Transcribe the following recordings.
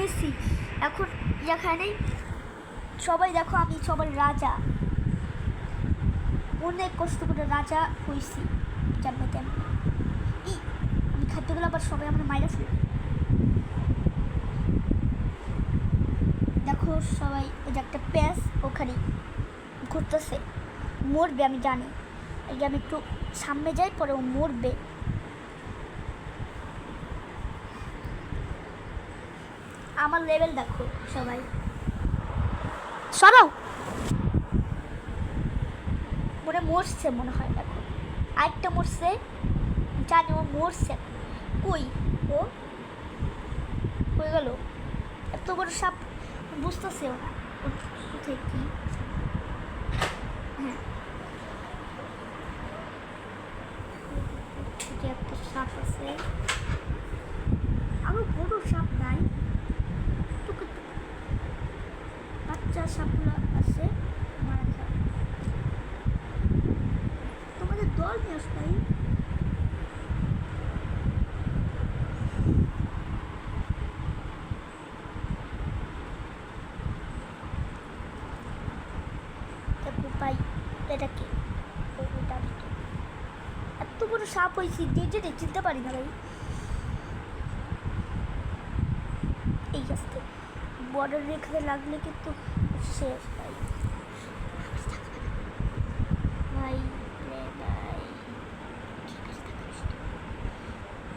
গেছি। এখন এখানে সবাই দেখো, আমি সবার রাজা, অনেক কষ্ট করে রাজা হয়েছি। কেমনে কেমনে আমি খাদ্যগুলো আবার সবাই আমরা মাইরা ফেলি। দেখো সবাই, ওই যে একটা প্যাঁচ ওখানে ঘুরতেছে, মরবে আমি জানি। এই যে আমি একটু সামনে যাই, পরে ও মরবে। আমার লেভেল দেখো সবাই, সরাও। মনে মরছে মনে হয়, দেখো আরেকটা মরছে, জানি ও মরছে। কই ও হয়ে গেল? এত বড় সাপ বুঝতেছেও না কোথায় কি। হ্যাঁ, একটা সাপ আছে, আরো বড় সাপ নাই, বাচ্চা সাপগুলো আছে। তোমাদের দল নিয়ে আসবাই। ভাই এটা কি? এত বড় সাপ হয়েছি, যেটা চিনতে পারি না ভাই। এই আসতে বর্ডার রেখে লাগলে কিন্তু শেষ ভাই। ভাই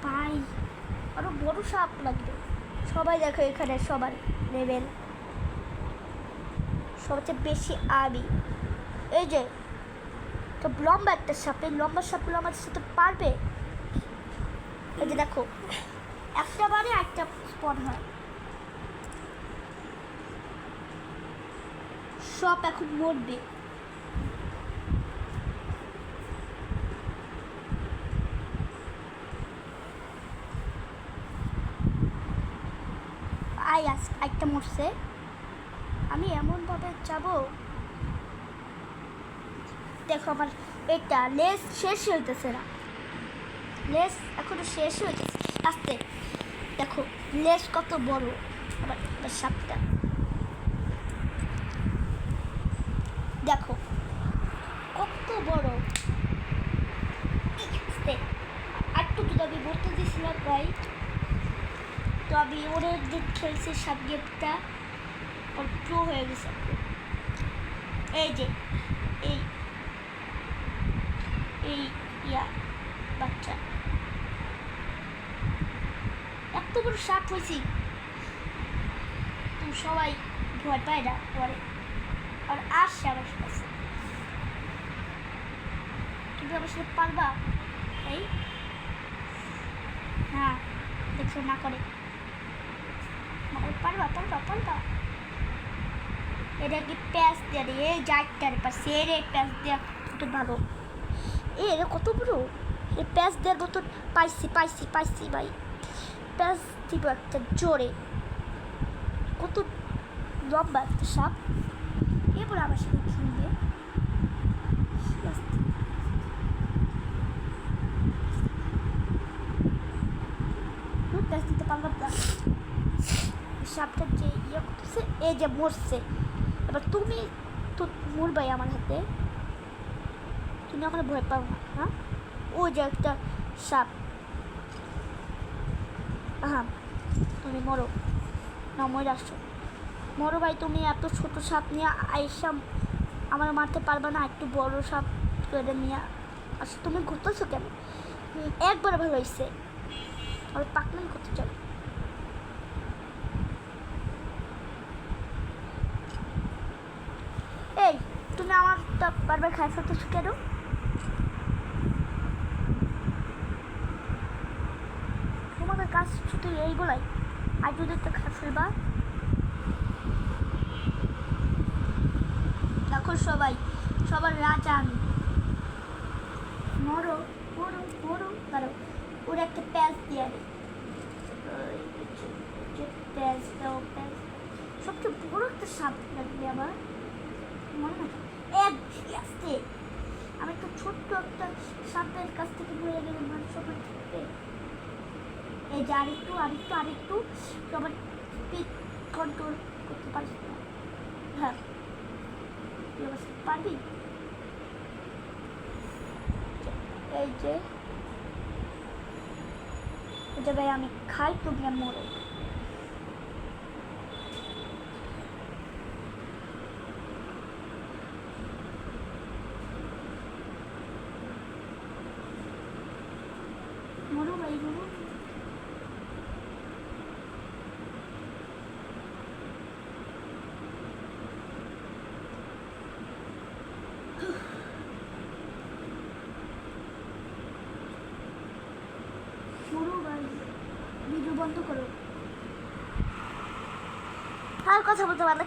ভাই আরো বড় সাপ লাগবে। সবাই দেখো এখানে সবার লেভেল সবচেয়ে বেশি আমি। এই যে তো লম্বা একটা সাপ, এই লম্বা সাপগুলো আমাদের সাথে পারবে। এই যে দেখো, একটা বারে একটা স্পন হয়। সব এখন মরবে। একটা মরছে। আমি এমনভাবে যাবো, দেখো আমার এটা লেস শেষ হইতেছে না, লেস এখনো শেষ হইতেছে আস্তে। দেখো লেস কত বড়, আবার সাপটা দেখো কত বড়। একটু যদি আমি বলতে দিয়েছিলাম ভাই, তো আমি ওরে যে খেলছি সাপ গেমটা প্রো হয়ে গেছে। এই যে এই এই ইয়া বাচ্চা এত বড় সাপ হয়েছি, তুমি সবাই ভয় পায় না পরে। আর আসছে আমার কাছে, তুমি আমার সাথে পারবা? এই হ্যাঁ দেখছো না করে, পারবা পারবা পারবা। এটা কি প্যাঁচ দেয় রে? এই যাইটার পাশে রে প্যাঁচ দেওয়া একটু ভালো। এটা কত বড়, এই প্যাঁচ দেওয়ার মতন পাইছি পাইছি পাইছি ভাই। প্যাঁচ দিব একটা জোরে, কত লম্বা একটা সাপ। এরপর আমার সাথে খেলবে। প্যাঁচ দিতে পারলাম না, সাপটা যে ইয়ে করতেছে, এই যে মরছে। এবার তুমি তো মরবাই আমার হাতে, তুমি আমার ভয় পাও না। হ্যাঁ ও যে একটা সাপ, হ্যাঁ তুমি মরো না, মরে আসছো মরো ভাই। তুমি এত ছোট সাপ নিয়ে আইসা আমার মারতে পারবা না, একটু বড় সাপ করে নিয়ে আসো। তুমি ঘুরতেছো কেন? একবার ভালো হয়েছে, আর পাকনামি করতে চাও। এই তুমি আমার বারবার খাই ফেলতেছো কেন? তোমাদের কাজ শুধু এইগুলাই, আর যদি একটা খাই ফেলবা। দেখো সবাই, সবার রাজা আমি। মরো মরো মরো, দাঁড়ো ওর একটা প্যাঁচ দিয়ে দেয়। প্যাঁচ দাও, প্যাঁচ সবচেয়ে বড় একটা সাপ লাগবে আমার মনে হয়। এক আসতে আমি একটা ছোট্ট একটা সাপের কাছ থেকে বয়ে গেলে মানুষ সবাই থাকবে। এই যে আরেকটু আরেকটু আরেকটু সবার স্পিড কন্ট্রোল করতে পারিস না? হ্যাঁ, তুই আবার পারবি? এই যে ভাই আমি খাই, তুমি আর মরো। মরো ভাই, মরো। মরো ভাই, ভিডিও বন্ধ করো। আর কথা বলতে পারলে